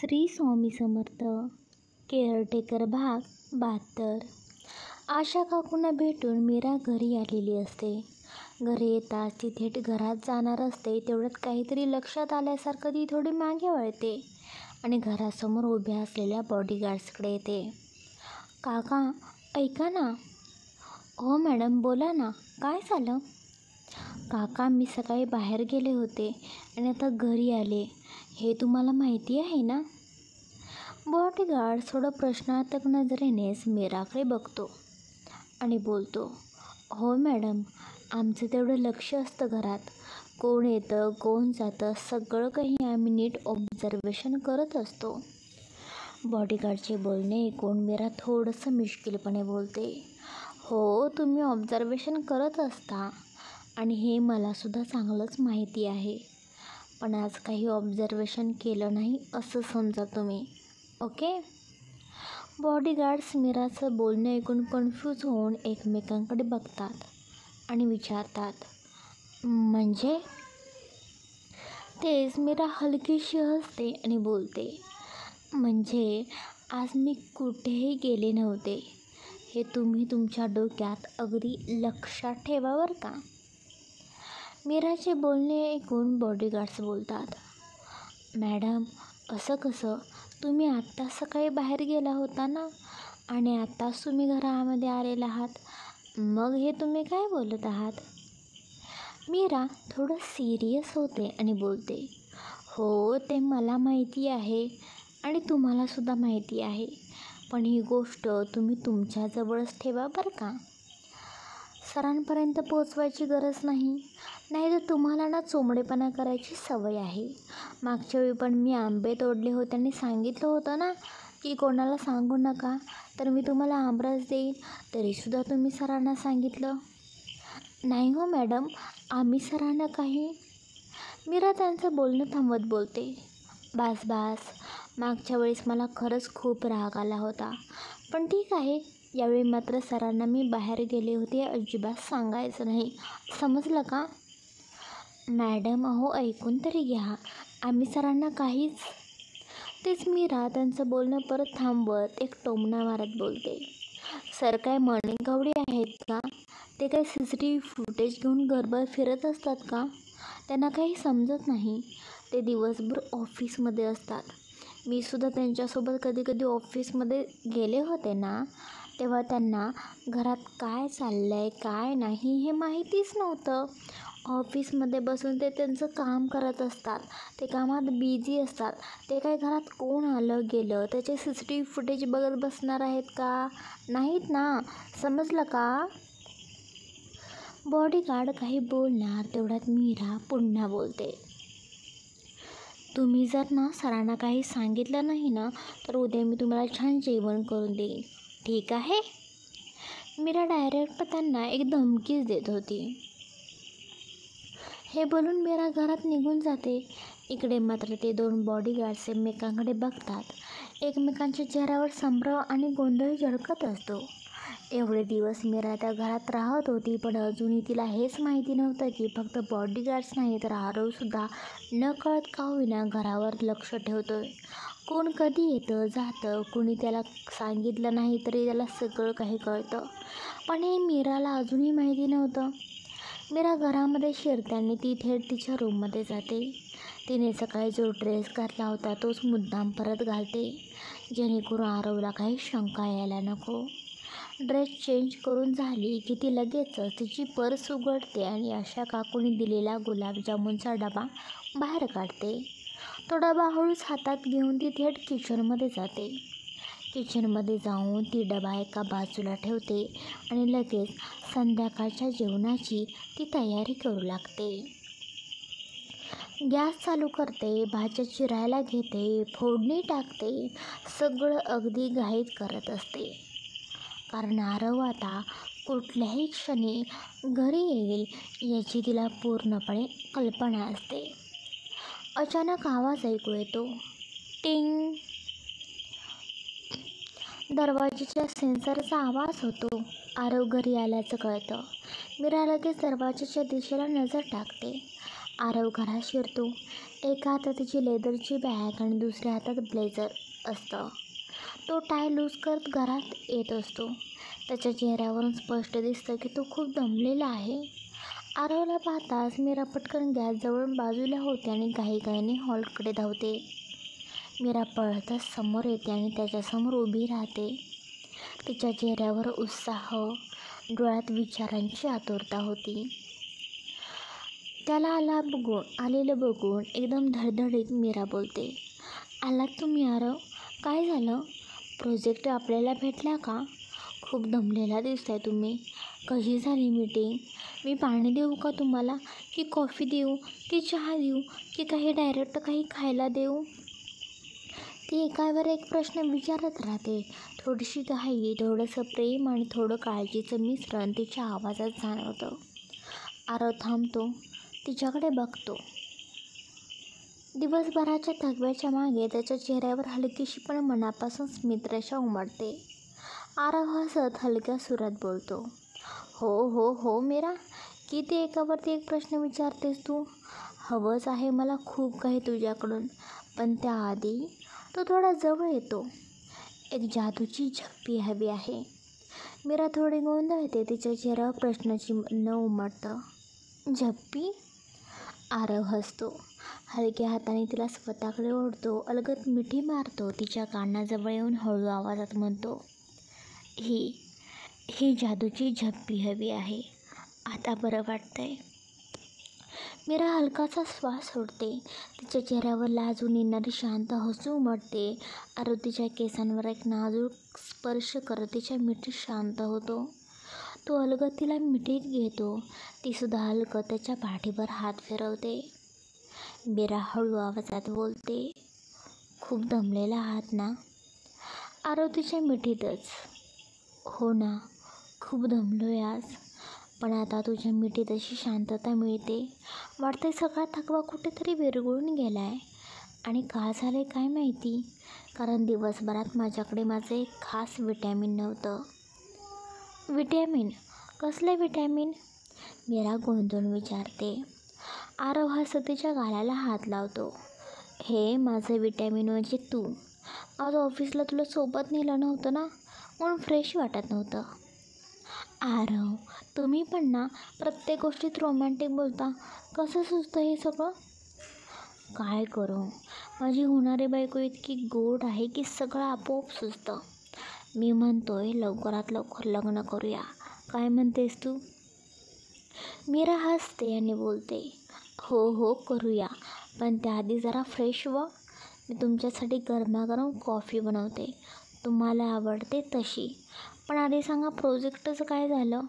Shri Swami Samarth. Caretaker भाग 72. आशा काकूंना भेटून मीरा घरी आलेली असते. घरी येताच ती थेट घरात जाणार असते. तेवढ्यात काहीतरी लक्षात आल्यासारखं ती थोडी मागे वळते आणि घरासमोर उभ्या असलेल्या बॉडीगार्ड्सकडे येते. काका, ऐका ना. हो मॅडम, बोला ना, काय झालं? काका, मी सकाळी बाहेर गेले होते आणि आता घरी आले. हे तुम्हाला माहिती आहे ना? बॉडीगार्ड थोडं प्रश्नार्थक नजरेनेच मीराकडे बघतो आणि बोलतो, हो मॅडम, आमचं तेवढं लक्ष असतं घरात. कोण येतं, कोण जातं, सगळं काही आम्ही नीट ऑब्झर्वेशन करत असतो. बॉडीगार्डचे बोलणे ऐकून मीरा थोडंसं मिश्किलपणे बोलते, हो, तुम्ही ऑब्झर्वेशन करत असता आणि हे मलासुद्धा चांगलंच माहिती आहे. पण आज काही ऑब्झर्वेशन केलं नाही असं समजा तुम्ही, ओके? बॉडीगार्ड्स मीराचं बोलणं ऐकून कन्फ्यूज होऊन एकमेकांकडे बघतात आणि विचारतात, म्हणजे? तेच मीरा हलकीशी हसते आणि बोलते, म्हणजे आज मी कुठेही गेले नव्हते. हे तुम्ही तुमच्या डोक्यात अगदी लक्षात ठेवा बरं का. मीराचे बोलणे ऐकून बॉडीगार्ड्स बोलतात, मॅडम, असं कसं? तुम्ही आत्ता सकाळी बाहेर गेला होता ना आणि आत्ताच तुम्ही घरामध्ये आलेला आहात. मग हे तुम्ही काय बोलत आहात? मीरा थोडं सिरियस होते आणि बोलते, हो, ते मला माहिती आहे आणि तुम्हालासुद्धा माहिती आहे. पण ही गोष्ट तुम्ही तुमच्याजवळच ठेवा बरं का. सरांपर्यंत पोचवायची गरज नाही. नाहीतर तुम्हाला ना चोमडेपणा करायची सवय आहे. मागच्या वेळी पण मी आंबे तोडले होते आणि सांगितलं होतं ना की कोणाला सांगू नका, तर मी तुम्हाला आमरस देईन. तरीसुद्धा तुम्ही सरांना सांगितलं. नाही हो मॅडम, आम्ही सरांना काही. मीरा त्यांचं बोलणं थांबवत बोलते, बास बास, मागच्या वेळेस मला खरंच खूप राग आला होता. पण ठीक आहे, यावेळी मात्र सरांना मी बाहेर गेले होते अजिबात सांगायचं नाही, समजलं का? मॅडम, अहो ऐकून तरी घ्या, आम्ही सरांना काहीच. तेच मीरा त्यांचं बोलणं परत थांबवत एक टोमणा मारत बोलते, सर काय मणिगवळी आहेत का? ते काय CCTV फुटेज घेऊन घरभर फिरत असतात का? त्यांना काही समजत नाही. ते दिवसभर ऑफिसमध्ये असतात. मी सुद्धा त्यांच्यासोबत कधी कधी ऑफिसमध्ये गेले होते ना, तेव्हा त्यांना घरात काय चाललं आहे काय नाही हे माहितीच नव्हतं. ऑफिसमध्ये बसून ते त्यांचं काम करत असतात. ते कामात बिझी असतात. ते काय घरात कोण आलं गेलं त्याचे CCTV फुटेज बघत बसणार आहेत का? नाहीत ना, समजलं का? बॉडीगार्ड काही बोलणार तेवढ्यात मीरा पुन्हा बोलते, तुम्ही जर ना सरांना काही सांगितलं नाही ना, तर उद्या मी तुम्हाला छान जेवण करून देईन, ठीक आहे? मीरा डायरेक्ट त्यांना एक धमकीच देत होती. हे बोलून मीरा घरात निघून जाते. इकडे मात्र ते दोन बॉडीगार्ड्स एकमेकांकडे बघतात. एकमेकांच्या चेहऱ्यावर संभ्रम आणि गोंधळ झळकत असतो. एवढे दिवस मीरा त्या घरात राहत होती, पण अजूनही तिला हेच माहिती नव्हतं की फक्त बॉडीगार्ड्स नाही तर आरवसुद्धा नकळत का होईना घरावर लक्ष ठेवतोय. कोण कधी येतं जातं, कुणी त्याला सांगितलं नाही तरी त्याला सगळं काही कळतं. पण हे मीराला अजूनही माहिती नव्हतं. मीरा घरामध्ये शिरताना ती थेट तिच्या रूममध्ये जाते. तिने सकाळी जो ड्रेस घातला होता तोच मुद्दाम परत घालते, जेणेकरून आरवला काही शंका यायला नको. ड्रेस चेंज करून झाली की ती लगेचच तिची पर्स उघडते आणि आशा काकूंनी दिलेला गुलाबजामुनचा डबा बाहेर काढते. तो डबा हळूच हातात घेऊन ती थेट किचनमध्ये जाते. किचनमध्ये जाऊन ती डबा एका बाजूला ठेवते आणि लगेच संध्याकाळच्या जेवणाची ती तयारी करू लागते. गॅस चालू करते, भाज्या चिरायला घेते, फोडणी टाकते, सगळं अगदी घाईत करत असते. कारण आरव आता कुठल्याही क्षणी घरी येईल याची तिला पूर्णपणे कल्पना असते. अचानक आवाज ऐकू येतो, टिंग. दरवाजाच्या सेन्सरचा आवाज होतो. आरव घरी आल्याचं कळतं. मीरा लगेच दरवाजाच्या दिशेला नजर टाकते. आरव घरात शिरतो. एका हातात त्याची लेदरची बॅग आणि दुसऱ्या हातात ब्लेझर असतं. तो टाय लूज करत घरात येत असतो. त्याच्या चेहऱ्यावरून स्पष्ट दिसतं की तो खूप दमलेला आहे. आरवला पाहताच मीरा पटकन गॅसजवळून बाजूला होते आणि घाईघाईने हॉलकडे धावते. मीरा पळतच समोर येते आणि त्याच्यासमोर उभी राहते. तिच्या चेहऱ्यावर उत्साह, डोळ्यात विचारांची आतुरता होती. त्याला आलेलं बघून एकदम धडधडीत मीरा बोलते, आलात तुम्ही आरव? काय झालं? प्रोजेक्ट आपल्याला भेटला का? खूप दमलेला दिसताय तुम्ही. कशी झाली मीटिंग? मी पाणी देऊ का तुम्हाला, की कॉफी देऊ, की चहा देऊ, की डायरेक्ट काही खायला देऊ? ती एकावर एक प्रश्न विचारत राहते. थोडीशी घाई, थोडंसं प्रेम आणि थोडं काळजीचं मिश्रण तिच्या आवाजात जाणवतं. आरव थांबतो, तिच्याकडे बघतो. दिवसभराच्या थकव्याच्या मागे त्याच्या चेहऱ्यावर हलकीशी पण मनापासून स्मितरेषा उमटते. आरव हसत हलक्या सुरात बोलतो, हो मीरा, किती एकावरती एक प्रश्न विचारतेस तू? हवंच आहे मला खूप काही तुझ्याकडून, पण त्याआधी तो थोडा जवळ येतो. एक जादूची झप्पी हवी आहे. मीरा थोडी गोंधळते. तिच्या चेहऱ्यावर प्रश्नाचिन्ह उमटतं. झप्पी? आरव हसतो. हलक्या हाताने तिला स्वतःकडे ओढतो. अलगद मिठी मारतो. तिच्या कानाजवळ येऊन हळू आवाजात म्हणतो, ही जादूची झप्पी हवी आहे. आता बरं वाटतंय. मीरा हलकासा श्वास सोडते. तिच्या चेहऱ्यावर लाजून येणारी शांत हसू उमटते. आरव तिच्या केसांवर एक नाजूक स्पर्श करत तिच्या मिठीत शांत होतो. तो अलगद तिला मिठीत घेतो. तीसुद्धा हलकं त्याच्या पाठीवर हात फिरवते. मीरा हळू आवाजात बोलते, खूप दमलेला आहात ना? आरव तिच्या मिठीतच, हो ना, खूप दमलोय आज. पण आता तुझ्या मिठीत अशी शांतता मिळते. वाटते सगळा थकवा कुठेतरी विरघळून गेलाय. आणि का झालंय काय माहिती, कारण दिवसभरात माझ्याकडे माझं एक खास विटॅमिन नव्हतं. विटॅमिन? कसलं विटॅमिन? मीरा गोंधळून विचारते. आरव हसत तिच्या गालाला हात लावतो. हे माझं विटॅमिन म्हणजे तू. आज ऑफिसला तुला सोबत नेलं नव्हतं ना, म्हणून फ्रेश वाटत नव्हतं. आरव, तुम्ही पण ना प्रत्येक गोष्टीत रोमॅन्टिक बोलता. कसं सुचतं हे सगळं? काय करू, माझी होणारी बायको इतकी गोड आहे की सगळं आपोआप सुचतं. मी म्हणतोय लवकरात लवकर लग्न करूया. काय म्हणतेस तू? मीरा हसते आणि बोलते, हो करूया, पण त्याआधी जरा फ्रेश व्हा. मी तुमच्यासाठी गरमागरम कॉफी बनवते, तुम्हाला आवडते तशी. पण आधी सांगा, प्रोजेक्टचं काय झालं?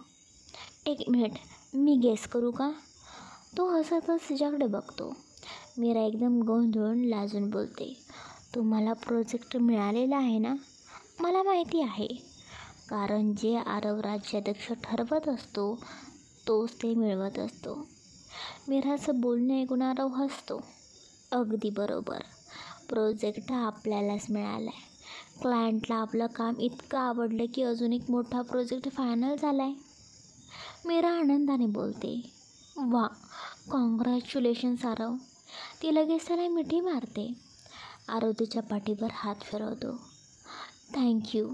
1 मिनिट, मी गेस करू का? तो हसतच तिच्याकडे बघतो. मीरा एकदम गोंधळून लाजून बोलते, तुम्हाला प्रोजेक्ट मिळालेला आहे ना? मला माहिती आहे, कारण जे आरव राज्याध्यक्ष ठरवत असतो तोच ते मिळवत असतो. मीराचं बोलणे ऐकून आरव हसतो. अगदी बरोबर, प्रोजेक्ट आपल्यालाच मिळाला आहे. क्लायंटला आपलं काम इतकं आवडलं की अजून एक मोठा प्रोजेक्ट फायनल झाला आहे. मीरा आनंदाने बोलते, वा, कॉंग्रॅच्युलेशन्स आरव. ती लगेच त्याला मिठी मारते. आरव तिच्या पाठीवर हात फिरवतो. थँक्यू.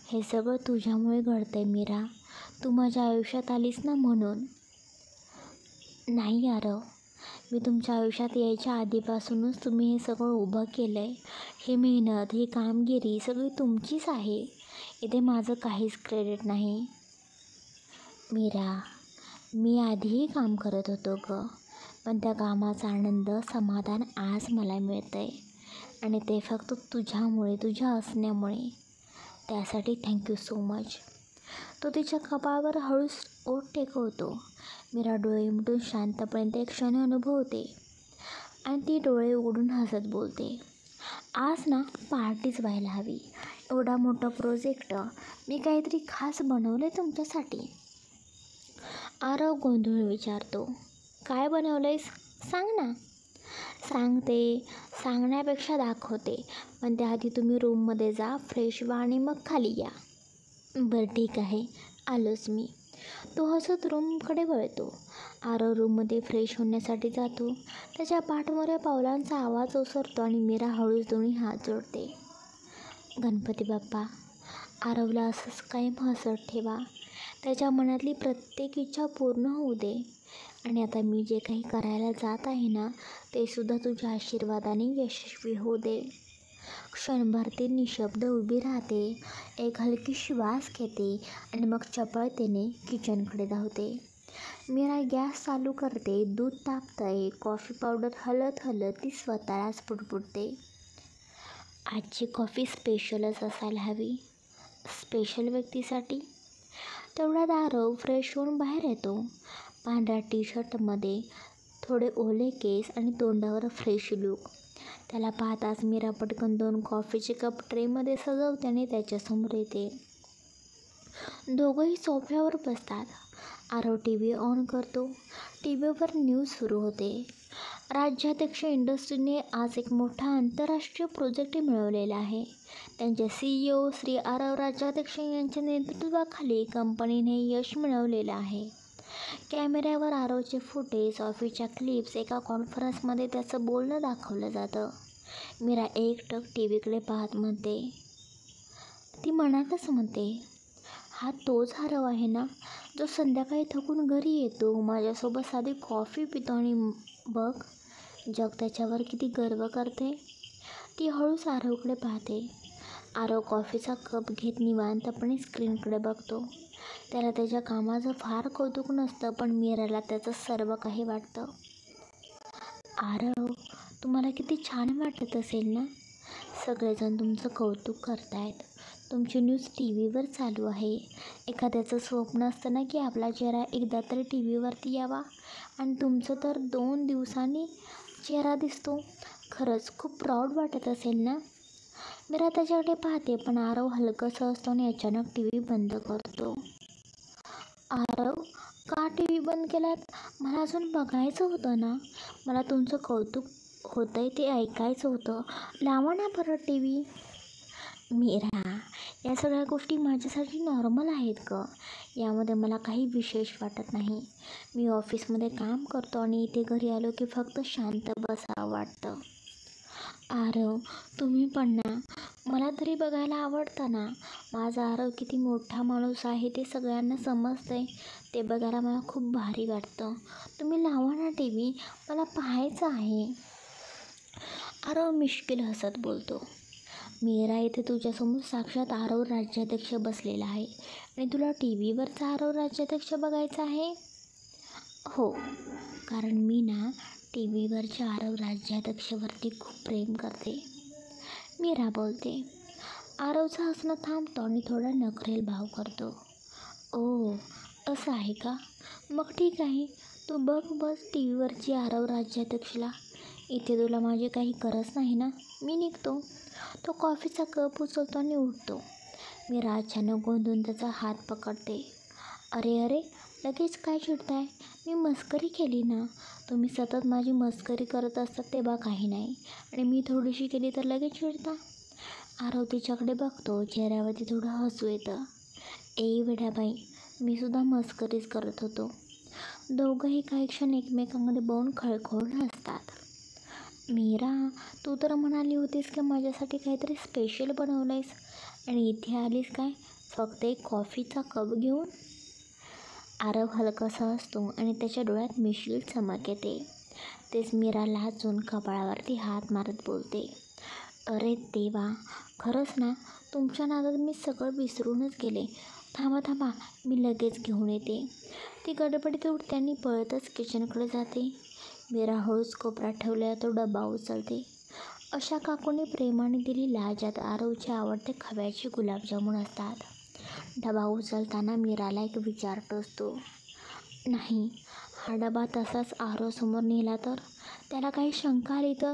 हे सगळं तुझ्यामुळे घडतंय मीरा. तू माझ्या आयुष्यात आलीस ना म्हणून. नाही आरव, मी तुमच्या आयुष्यात यायच्या आधीपासूनच तुम्ही हे सगळं उभं केलं आहे. ही मेहनत, ही कामगिरी सगळी तुमचीच आहे. इथे माझं काहीच क्रेडिट नाही. मीरा, मी आधीही काम करत होतो गं, पण त्या कामाचा आनंद, समाधान आज मला मिळतं आहे. आणि ते फक्त तुझ्यामुळे, तुझ्या असण्यामुळे. त्यासाठी थँक्यू सो मच. तो तिच्या कपाळावर हळूच ओठ टेकवतो. मीरा डोळे मिटून शांतपणे ते क्षण अनुभवते आणि ती डोळे उघडून हसत बोलते, आज ना पार्टीच व्हायला हवी. एवढा मोठा प्रोजेक्ट मी काहीतरी खास बनवलं आहे तुमच्यासाठी. आरव गोंधळून विचारतो, काय बनवलं आहेस? सांग ना. सांगते, सांगण्यापेक्षा दाखवते, पण त्याआधी तुम्ही रूममध्ये जा, फ्रेश व्हा आणि मग खाली या. बरं ठीक आहे, आलोच मी. तो हसत रूमकडे वळतो. आरव रूममध्ये फ्रेश होण्यासाठी जातो. त्याच्या पाठमोऱ्या पावलांचा आवाज ओसरतो आणि मीरा हळूच दोन्ही हात जोडते. गणपती बाप्पा, आरवला असंच कायम हसत ठेवा. त्याच्या मनातली प्रत्येक इच्छा पूर्ण होऊ दे. आणि आता मी जे काही करायला जात आहे ना, ते सुद्धा तुझ्या आशीर्वादाने यशस्वी होऊ दे. क्षणभर ती निशब्द उभी राहते, एक हलकी श्वास घेते आणि मग चपळतेने किचनकडे धावते. मीरा गॅस चालू करते. दूध तापतंय. कॉफी पावडर हलत हलत ती स्वतःलाच पुटपुटते. आजची कॉफी स्पेशलच असायला हवी. स्पेशल व्यक्तीसाठी. तेवढ्यात आरव फ्रेश होऊन बाहेर येतो. पांढऱ्या टी शर्टमध्ये थोडे ओले केस आणि तोंडावर फ्रेश लूक. त्याला पाहताच मीरा पटकन 2 कॉफीचे कप ट्रेमध्ये सजवते आणि त्याच्यासमोर येते. दोघंही सोफ्यावर बसतात. आरव TV ऑन करतो. TVवर न्यूज सुरू होते. राज्याध्यक्ष इंडस्ट्रीने आज एक मोठा आंतरराष्ट्रीय प्रोजेक्ट मिळवलेला आहे. त्यांचे CEO श्री आरव राज्याध्यक्ष यांच्या नेतृत्वाखाली कंपनीने यश मिळवलेलं आहे. कॅमेऱ्यावर आरवचे फुटेज, ऑफिसच्या क्लिप्स, एका कॉन्फरन्समध्ये त्याचं बोलणं दाखवलं जातं. मीरा एकटक TVकडे पाहत म्हणते. ती मनातच म्हणते, हा तोच आरव आहे ना, जो संध्याकाळी थकून घरी येतो, माझ्यासोबत साधी कॉफी पितो आणि बघ, जग त्याच्यावर किती गर्व करते. ती हळूच आरवकडे पाहते. आरव कॉफीचा कप घेत निवांतपणे स्क्रीनकडे बघतो. त्याला त्याच्या कामाचं फार कौतुक नसतं, पण मीराला त्याचं सर्व काही वाटतं. आरव, तुम्हाला किती छान वाटत असेल ना. सगळेजण तुमचं कौतुक करतायत. तुमची न्यूज TVवर चालू आहे. एखाद्याचं स्वप्न असतं ना की आपला चेहरा एकदा तरी TVवरती यावा, आणि तुमचं तर 2 दिवसांनी चेहरा दिसतो. खरंच खूप प्राऊड वाटत असेल ना. मीरा त्याच्याकडे पाहते, पण आरव हलकंसं असतो आणि अचानक TV बंद करतो. आरव, का TV बंद केलात? मला अजून बघायचं होतं ना. मला तुमचं कौतुक होतंय ते ऐकायचं होतं. लावा ना परत TV. मीरा, या सगळ्या गोष्टी माझ्यासाठी नॉर्मल आहेत गं. यामध्ये मला काही विशेष वाटत नाही. मी ऑफिसमध्ये काम करतो आणि इथे घरी आलो की फक्त शांत बसावं वाटतं. आरव, तुम्ही पण ना. मला तरी बघायला आवडतं ना. माझा आरव किती मोठा माणूस आहे ते सगळ्यांना समजतंय. ते बघायला मला खूप भारी वाटतं. तुम्ही लावा ना TV, मला पाहायचं आहे. आरव मिश्किल हसत बोलतो. मीरा, इथे तुझ्यासमोर साक्षात आरव राज्याध्यक्ष बसलेला आहे आणि तुला TVवरचा आरव राज्याध्यक्ष बघायचा आहे? हो, कारण मी ना TVवरच्या आरव राज्याध्यक्षवरती खूप प्रेम करते. मीरा बोलते. आरवचं हसणं थांबतो आणि थोडा नखरेल भाव करतो. ओ, असं आहे का? मग ठीक आहे, तू बघ बस TVवरची आरव राज्याध्यक्षला. इथे तुला माझी काही गरज नाही ना. मी निघतो. तो कॉफीचा कप उचलतो आणि उठतो. मीरा अचानक गोंधून त्याचा हात पकडते. अरे अरे, लगेच काय चिडताय? मी मस्करी केली ना. तुम्ही सतत माझी मस्करी करत असतात तेव्हा काही नाही, आणि मी थोडीशी केली तर लगेच चिडता. आरव तिच्याकडे बघतो. चेहऱ्यावरती थोडं हसू येतं. ए वेड्याबाई, मी सुद्धा मस्करीच करत होतो. दोघंही काही क्षण एकमेकांकडे बघून खळखळून हसतात. मीरा, तू तर म्हणाली होतीस की माझ्यासाठी काहीतरी स्पेशल बनवलंयस, आणि इथे आलीस काय फक्त एक कॉफीचा कप घेऊन? आरव हलकासा हसतो आणि त्याच्या डोळ्यात मिश्किल चमक येते. तेच मीरा लाजून कपाळावरती हात मारत बोलते. अरे देवा, खरंच ना, तुमच्या नादात मी सगळं विसरूनच गेले. थांबा थांबा, मी लगेच घेऊन येते. ती गडबडीत उठते आणि पळतच किचनकडे जाते. मीरा हळूच कोपऱ्यात ठेवलेला तो डबा उचलते. अशा काकूंनी प्रेमाने दिलेल्या ज्यात आरवचे आवडते खव्याचे गुलाबजामुन असतात. डबा उचलताना मीराला एक विचार टोचतो. नाही, हा डबा तसाच आरवसमोर नेला तर? त्याला काही शंका आली तर?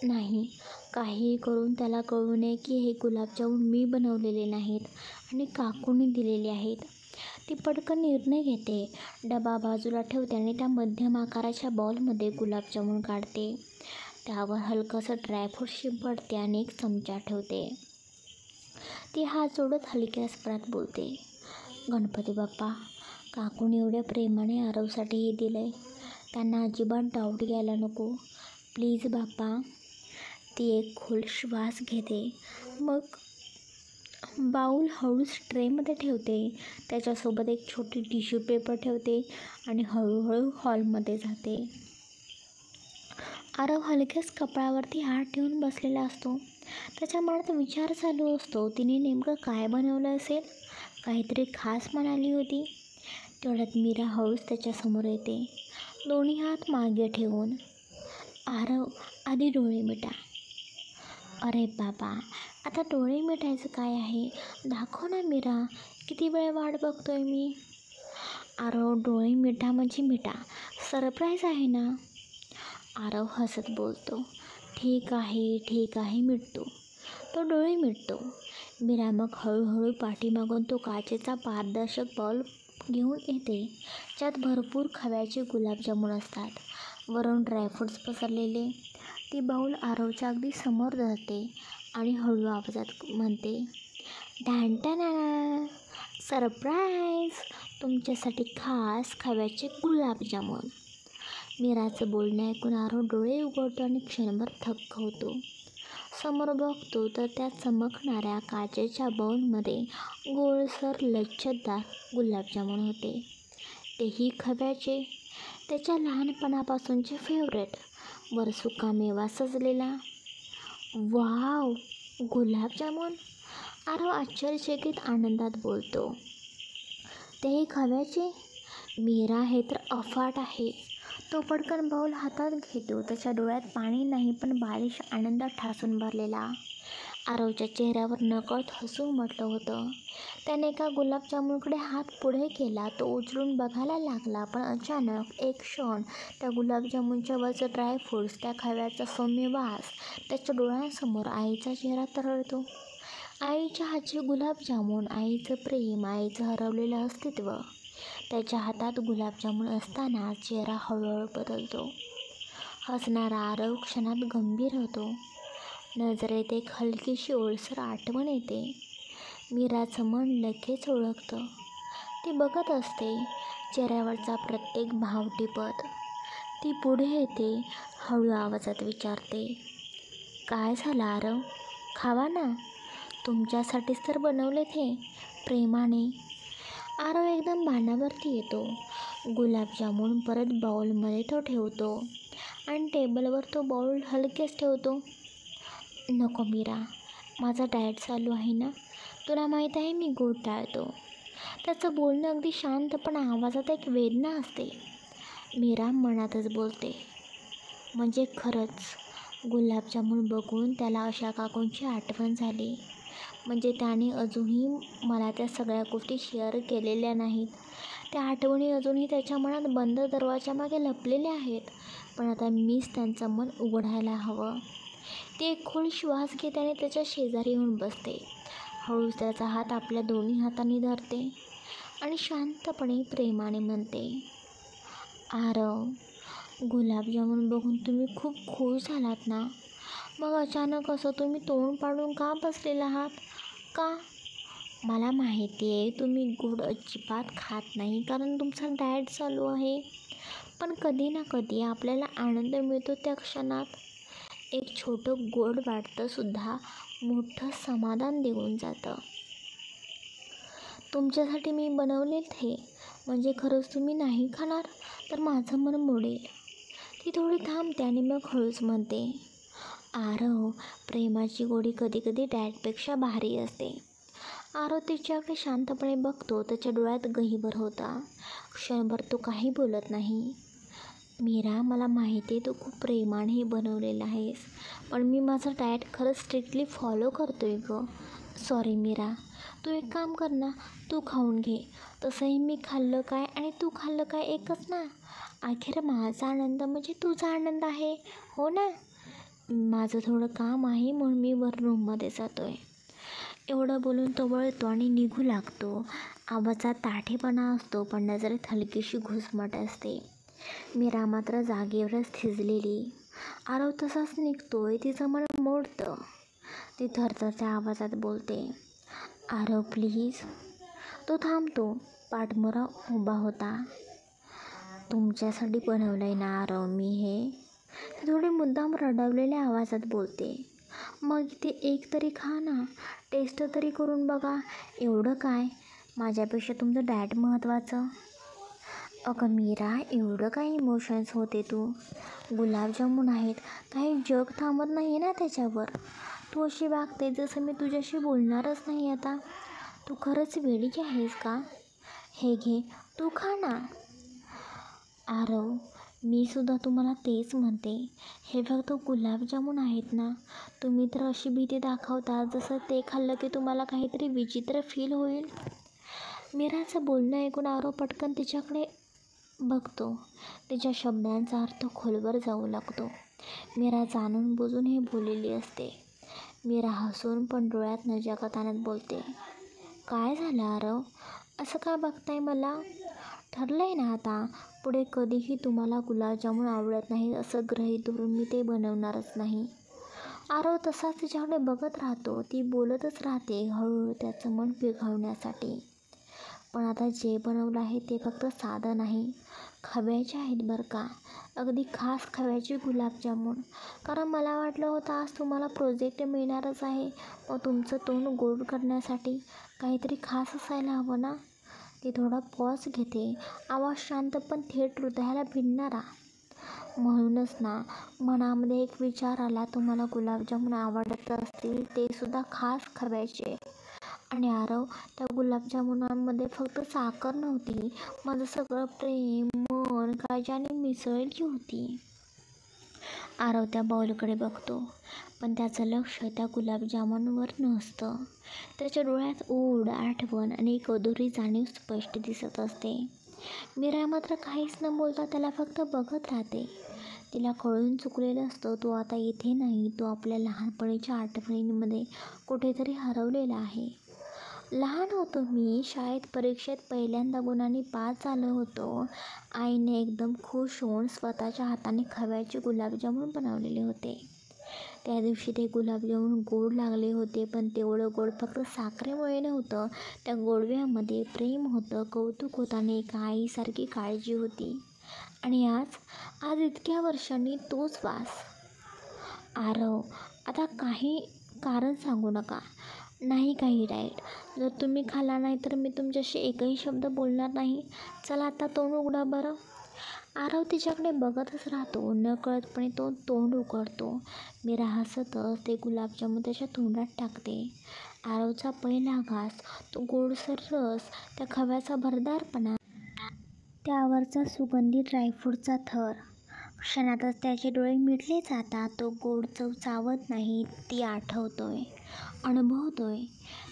नाही, काहीही करून त्याला कळू नये की हे गुलाबजामुन मी बनवलेले नाहीत आणि काकूंनी दिलेले आहेत. ती पटकन निर्णय घेते. डबा बाजूला ठेवते आणि त्या मध्यम आकाराच्या बॉलमध्ये गुलाबजामुन काढते. त्यावर हलकंसं ड्रायफ्रूट शिंपडते आणि एक चमचा ठेवते. ती हात जोडत हलक्या स्वरात बोलते. गणपती बाप्पा, काकून एवढ्या प्रेमाने आरवसाठी हे दिलं आहे, त्यांना अजिबात डाऊट घ्यायला नको. प्लीज बाप्पा. ती एक खोल श्वास घेते, मग बाऊल हळूच ट्रेमध्ये ठेवते. त्याच्यासोबत एक छोटी टिश्यू पेपर ठेवते आणि हळूहळू हॉलमध्ये जाते. आरव हलक्याच कपाळावरती हात ठेवून बसलेला असतो. त्याच्या मनात विचार चालू असतो, तिने नेमकं काय बनवलं असेल. काहीतरी खास म्हणाली होती. तेवढ्यात मीरा हळूच त्याच्यासमोर येते, दोन्ही हात मागे ठेवून. आरव, आधी डोळे मिटा. अरे बाबा, आता डोळे मिटायचं काय आहे, दाखव ना मीरा, किती वेळ वाट बघतोय मी. आरव, डोळे मिटा म्हणजे मिटा, सरप्राईज आहे ना. आरव हसत बोलतो, ठीक आहे मिटतो. तो डोळे मिटतो. मीरा मग हळूहळू पाठीमागून तो काचेचा पारदर्शक बाउल घेऊन येते, ज्यात भरपूर खव्याचे गुलाबजामुन असतात, वरून ड्रायफ्रूट्स पसरलेले. ती बाउल आरवच्या अगदी समोर धरते आणि हळू आवाजात म्हणते, ढॅनटॅना, सरप्राईज, तुमच्यासाठी खास खव्याचे गुलाबजामुन. मीराचं बोलणं ऐकून आरव डोळे उघडतो आणि क्षणभर थक्क होतो. समोर बघतो तर त्या चमकणाऱ्या काचेच्या बाउलमध्ये गोळसर लज्जतदार गुलाबजामुन होते, तेही खव्याचे, त्याच्या लहानपणापासूनचे फेवरेट. वर सुका मेवा सजलेला. वाव, गुलाबजामुन. आरव आश्चर्यचकित आनंदात बोलतो, तेही खव्याचे. मीरा, हे तर अफाट आहे. तो पटकन बाऊल हातात घेतो. त्याच्या डोळ्यात पाणी नाही, पण बालिश आनंदात ठासून भरलेला. आरवच्या चेहऱ्यावर नकळत हसू उमटलं होतं. त्याने एका गुलाबजामुनकडे हात पुढे केला, तो उचलून बघायला लागला. पण अचानक एक क्षण त्या गुलाबजामुनच्या वरचं ड्रायफ्रूट्स, त्या खव्याचा सौम्य वास, त्याच्या डोळ्यांसमोर आईचा चेहरा तरळतो. आईच्या हातचे गुलाबजामुन, आईचं प्रेम, आईचं हरवलेलं अस्तित्व. त्याच्या हातात गुलाबजामुन असताना चेहरा हळूहळू बदलतो. हसणारा आरव क्षणात गंभीर होतो. नजरेत एक हलकीशी ओलसर आठवण येते. मीराचं मन लगेच ओळखतं. ती बघत असते, चेहऱ्यावरचा प्रत्येक भाव टिपत. ती पुढे येते, हळू आवाजात विचारते, काय झालं आरव, खावा ना, तुमच्यासाठीच तर बनवलेत हे, प्रेमाने. आरव एकदम भानावरती येतो. गुलाबजामुन परत बाउलमध्ये तो ठेवतो आणि टेबलवर तो बाउल हलकेच ठेवतो. नको मीरा, माझा डाएट चालू आहे ना, तुला माहीत आहे मी गोड टाळतो. त्याचं बोलणं अगदी शांत, पण आवाजात एक वेदना असते. मीरा मनातच बोलते, म्हणजे खरंच. गुलाबजामुन बघून त्याला आशा काकूंची आठवण झाली. म्हणजे त्याने अजूनही मला त्या सगळ्या गोष्टी शेअर केलेल्या नाहीत. त्या आठवणी अजूनही त्याच्या मनात बंद दरवाजामागे लपलेल्या आहेत. पण आता मीच त्यांचं मन उघडायला हवं. ती एक खोल श्वास घेते आणि त्याच्या शेजारी येऊन बसते. हळूच त्याचा हात आपल्या दोन्ही हातांनी धरते आणि शांतपणे प्रेमाने म्हणते, आरव, गुलाबजामुन बघून तुम्ही खूप खुश झालात ना, मग अचानक असं तुम्ही तोंड पाडून का बसलेला आहात, का? मला माहिती आहे तुम्ही गोड अजिबात खात नाही, कारण तुमचा डाएट चालू आहे. पण कधी ना कधी आपल्याला आनंद मिळतो त्या क्षणात. एक छोटं गोड वाटतं सुद्धा मोठं समाधान देऊन जातं. तुमच्यासाठी मी बनवलेत हे, म्हणजे खरंच तुम्ही नाही खाणार तर माझं मन मोडेल. ती थोडी थांबते आणि मग हळूच म्हणते, आरव, प्रेमाची गोडी कधी कधी डाएटपेक्षा भारी असते. आरव तिच्याकडे शांतपणे बघतो. त्याच्या डोळ्यात गहिवर होता. क्षणभर तो काही बोलत नाही. मीरा, मला माहिती आहे तू खूप प्रेमाने हे बनवलेलं आहेस, पण मी माझं डाएट खरंच स्ट्रिक्टली फॉलो करतोय गं. सॉरी मीरा, तू एक काम कर ना, तू खाऊन घे. तसंही मी खाल्लं काय आणि तू खाल्लं काय एकच ना. अखेर माझा आनंद म्हणजे तुझा आनंद आहे, हो ना. माझं थोडं काम आहे म्हणून मी वर रूममध्ये जातो आहे. एवढं बोलून तो वळतो आणि निघू लागतो. आवाजात ताठेपणा असतो, पण नजरेत हलकीशी घुसमट असते. मीरा मात्र जागेवरच थिजलेली. आरव तसाच निघतोय, तिचं मन मोडतं. ती थरथरत्या आवाजात बोलते, आरव प्लीज. तो थांबतो. पाठमोरा उभा होता. तुमच्यासाठी बनवलंय ना आरव मी हे. ती थोडी मुद्दाम रडवलेल्या आवाजात बोलते. मग इथे एक तरी खा ना, टेस्ट तरी करून बघा. एवढं काय, माझ्यापेक्षा तुमचं डाएट महत्त्वाचं. अगं मीरा, एवढं काय इमोशन्स होते तू. गुलाबजामुन आहेत, काही जग थांबत नाही ना त्याच्यावर. तू अशी वागते जसं मी तुझ्याशी बोलणारच नाही आता. तू खरंच वेडी आहेस का. हे घे, तू खा ना. आरव, मी सुद्धा तुम्हाला तेच म्हणते. हे फक्त गुलाबजामुन आहेत ना. तुम्ही तर अशी भीती दाखवता जसं ते खाल्लं की तुम्हाला काहीतरी विचित्र फील होईल. मीराचं बोलणं ऐकून आरव पटकन तिच्याकडे बघतो. तिच्या शब्दांचा अर्थ खोलवर जाऊ लागतो. मीरा जाणून बुजून हे बोललेली असते. मीरा हसून पण डोळ्यात न जगत आणत बोलते. काय झालं आरव, असं का बघताय मला. ठरलंय ना आता, पुढे कधीही तुम्हाला गुलाबजामुन आवडत नाही असं गृहीत धरून मी ते बनवणारच नाही. आरव तसाच तिच्याकडे बघत राहतो. ती बोलतच राहते हळूहळू त्याचं मन पिघळण्यासाठी. पण आता जे बनवलं आहे ते फक्त साधं नाही, खव्याचे आहेत बरं का. अगदी खास खव्याचे गुलाबजामुन. कारण मला वाटलं होतं आज तुम्हाला प्रोजेक्ट मिळणारच आहे, मग तुमचं तोंड गोड करण्यासाठी काहीतरी खास असायला हवं ना. ती थोडा पॉज घेते. आवाज शांत पण थेट हृदयाला भिडणारा. म्हणूनच ना, मनामध्ये एक विचार आला, तुम्हाला गुलाबजामुन आवडत असतील ते सुद्धा खास खव्याचे. आणि आरव, त्या गुलाबजामुनांमध्ये फक्त साखर नव्हती, माझं सगळं प्रेम, मन, काळजी मिसळली होती. आरव त्या बाऊलकडे बघतो, पण त्याचं लक्ष त्या गुलाबजामुनवर नसतं. त्याच्या डोळ्यात ओढ, आठवण आणि एक अधुरी जाणीव स्पष्ट दिसत असते. मीरा मात्र काहीच न बोलता त्याला फक्त बघत राहते. तिला कळून चुकलेलं असतं, तो आता इथे नाही, तो आपल्या लहानपणीच्या आठवणींमध्ये कुठेतरी हरवलेला आहे. लहान होतो मी, शाळेत परीक्षेत पहिल्यांदा गुणांनी पास झालो होतो. आईने एकदम खुश होऊन स्वतःच्या हाताने खव्याचे गुलाबजामुन बनवलेले होते. त्या दिवशी ते गुलाबजामुन गोड लागले होते, पण तेवढं गोड फक्त साखरेमुळे नव्हतं. त्या गोडव्यामध्ये प्रेम होतं, कौतुक होतं आणि एका आईसारखी काळजी होती. आणि आज इतक्या वर्षांनी तोच वास. आरव, आता काही कारण सांगू नका. नाही काही डाएट. जर तुम्ही खाल्ला नाही तर मी तुमच्याशी एकही शब्द बोलणार नाही. चला आता तोंड उघडा बरं. आरव तिच्याकडे बघतच राहतो. नकळतपणे तो तोंड उघडतो. मीरा हसतच ते गुलाबजामुन त्याच्या तोंडात टाकते. आरवचा पहिला घास, तो गोडसर रस, त्या खव्याचा भरदारपणा, त्यावरचा सुगंधी ड्रायफ्रूटचा थर. क्षणातच त्याचे डोळे मिटले जातात. तो गोड चव चावत नाही, ती आठवतोय, अनुभवतोय.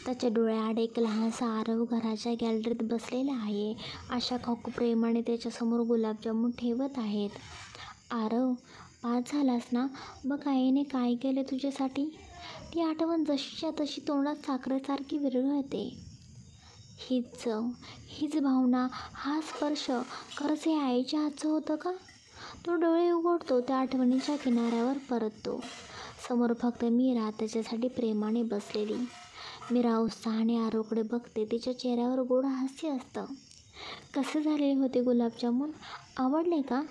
त्याच्या डोळ्याआड एक लहानसा आरव घराच्या गॅलरीत बसलेला आहे. आशा काकू प्रेमाने त्याच्यासमोर गुलाबजामुन ठेवत आहेत. आरव, पास झालास ना. बघ आईने काय केलं तुझ्यासाठी. ती आठवण जशीच्या तशी तोंडात साखरेसारखी विरघळते. हीच चव, हीच भावना, हा स्पर्श, खरंच हे आईच्या हातचं होतं का. तो डोळे उघडतो. त्या आठवणीच्या किनाऱ्यावर परततो. समोर फक्त मीरा त्याच्यासाठी प्रेमाने बसलेली. मीरा उत्साहाने आरवकडे बघते. तिच्या चेहऱ्यावर गोड हास्य असतं. कसे झालेले होते गुलाबजामुन, आवडले का.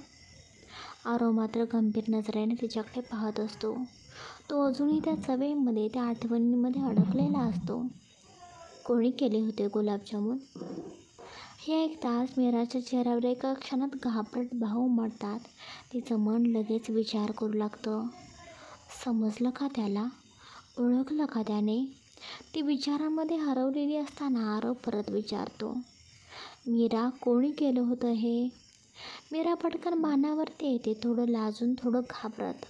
आरव मात्र गंभीर नजरेने तिच्याकडे पाहत असतो. तो अजूनही त्या चवेमध्ये, त्या आठवणींमध्ये अडकलेला असतो. कोणी केले होते गुलाबजामुन. हे ऐकताच मीराच्या चेहऱ्यावर एका क्षणात घाबरट भाव उमटतात. तिचं मन लगेच विचार करू लागतं. समजलं का त्याला, ओळखलं का त्याने. ती विचारांमध्ये हरवलेली असताना आरव परत विचारतो, मीरा, कोणी केलं होतं हे. मीरा पटकन भानावरती येते, थोडं लाजून, थोडं घाबरत.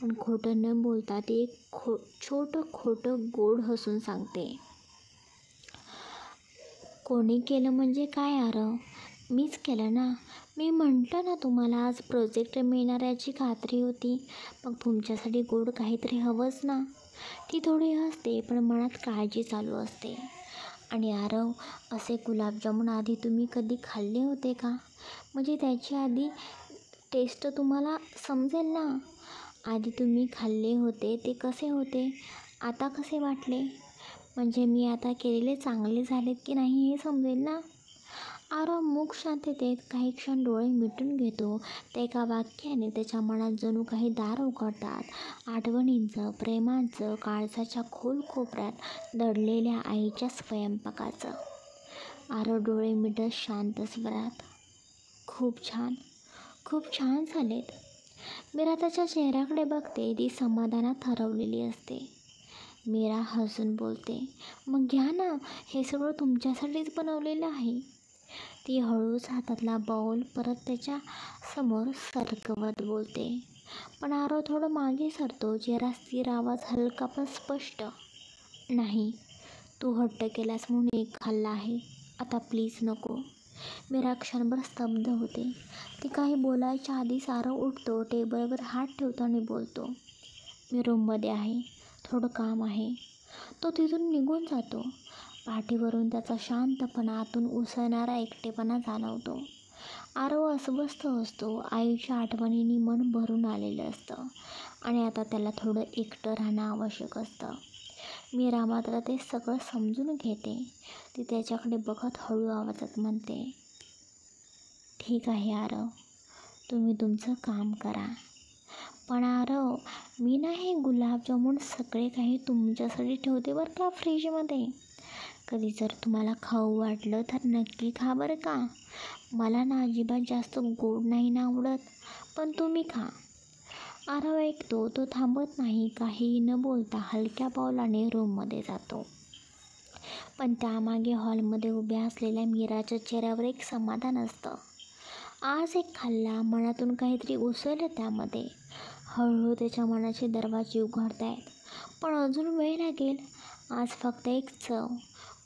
पण खोटं न बोलता ती एक छोटं खोटं गोड हसून सांगते, कोणी केलं म्हणजे काय आरव. मीच केलं ना. मी म्हटलं ना तुम्हाला आज प्रोजेक्ट मिळणार याची खात्री होती. मग तुमच्यासाठी गोड काहीतरी हवंच ना. ती थोडी हसते, पण मनात काळजी चालू असते. आणि आरव, असे गुलाबजामुन आधी तुम्ही कधी खाल्ले होते का. म्हणजे त्याची आधी टेस्ट तुम्हाला समजेल ना. आधी तुम्ही खाल्ले होते ते कसे होते, आता कसे वाटले. म्हणजे मी आता केलेले चांगले झालेत की नाही हे समजेल ना. आरव मूक शांततेत काही क्षण डोळे मिटून घेतो. त्या एका वाक्याने त्याच्या मनात जणू काही दार उघडतात. आठवणींचं, प्रेमाचं, काळजाच्या खोल कोपऱ्यात दडलेल्या आईच्या स्वयंपाकाचं. आरव डोळे मिटत शांत स्वरात, खूप छान, खूप छान झालेत. मीरा त्याच्या चेहऱ्याकडे बघते. ती समाधानात हरवलेली असते. मीरा हसून बोलते, मग घ्या ना, हे सगळं तुमच्यासाठीच बनवलेलं आहे. ती हळूच हातातला बाउल परत त्याच्या समोर सरकवत बोलते. पण आरव थोडं मागे सरतो. चेहरा स्थिर, आवाज हलका पण स्पष्ट. नाही, तू हट्ट केलास म्हणून एक खाल्ला आहे, आता प्लीज नको. मीरा क्षणभर स्तब्ध होते. ती काही बोलायच्या आधीच आरव उठतो. टेबलवर हात ठेवतो आणि बोलतो, मी रूममध्ये आहे, थोडं काम आहे. तो तिथून निघून जातो. पाठीवरून त्याचा शांतपणा, आतून उसळणारा एकटेपणा जाणवतो. आरव अस्वस्थ असतो. आईच्या आठवणींनी मन भरून आलेलं असतं आणि आता त्याला थोडं एकटं राहणं आवश्यक असतं. मीरा मात्र ते सगळं समजून घेते. ती त्याच्याकडे बघत हळू आवाजात म्हणते, ठीक आहे आरव, तुम्ही तुमचं काम करा. पण आरव, मी ना हे गुलाबजामुन सगळे काही तुमच्यासाठी ठेवते बरं का फ्रीजमध्ये. कधी जर तुम्हाला खाऊ वाटलं तर नक्की खा बरं का. मला ना अजिबात जास्त गोड नाही ना आवडत, पण तुम्ही खा. आरव ऐकतो. तो थांबत नाही. काहीही न बोलता हलक्या पावलाने रूममध्ये जातो. पण त्यामागे हॉलमध्ये उभ्या असलेल्या मीराच्या चेहऱ्यावर एक समाधान असतं. आज एक खाल्ला, मनातून काहीतरी उसळलं त्यामध्ये. हळूहळू त्याच्या मनाचे दरवाजे उघडतायत. पण अजून वेळ लागेल. आज फक्त एक चव,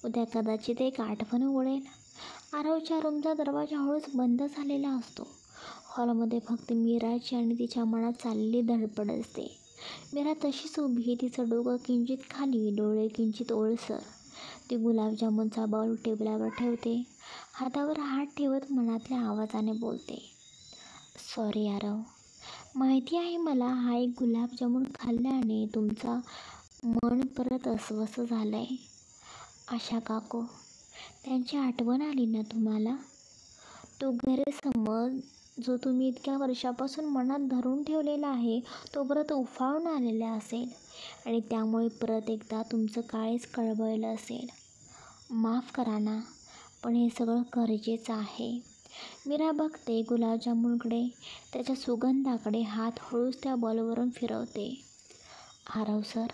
उद्या कदाचित एक आठवण उघडेल. आरवच्या रूमचा दरवाजा हळूच बंद झालेला असतो. हॉलमध्ये फक्त मीराची आणि तिच्या मनात चाललेली धडपड असते. मीरा तशीच उभी, तिचं डोकं किंचित खाली, डोळे किंचित ओलसर. ती गुलाबजामुनचा बाउल टेबलावर ठेवते. हातावर हात ठेवत मनातल्या आवाजाने बोलते, सॉरी आरव, माहिती आहे मला, हा एक गुलाबजामुन खाल्ल्याने तुमचा मन परत अस्वस्थ झालं आहे. आशा काकू, त्यांची आठवण आली ना तुम्हाला? तो गैरसमज जो तुम्ही इतक्या वर्षापासून मनात धरून ठेवलेला आहे, तो परत उफाळून आलेला असेल आणि त्यामुळे परत एकदा तुमचं काळीज कळवळलं असेल. माफ करा ना, पण हे सगळं गरजेचं आहे. मीरा बघते गुलाबजामुनकडे, त्याच्या सुगंधाकडे. हात हळूच त्या बॉलवरून फिरवते. आरव सर,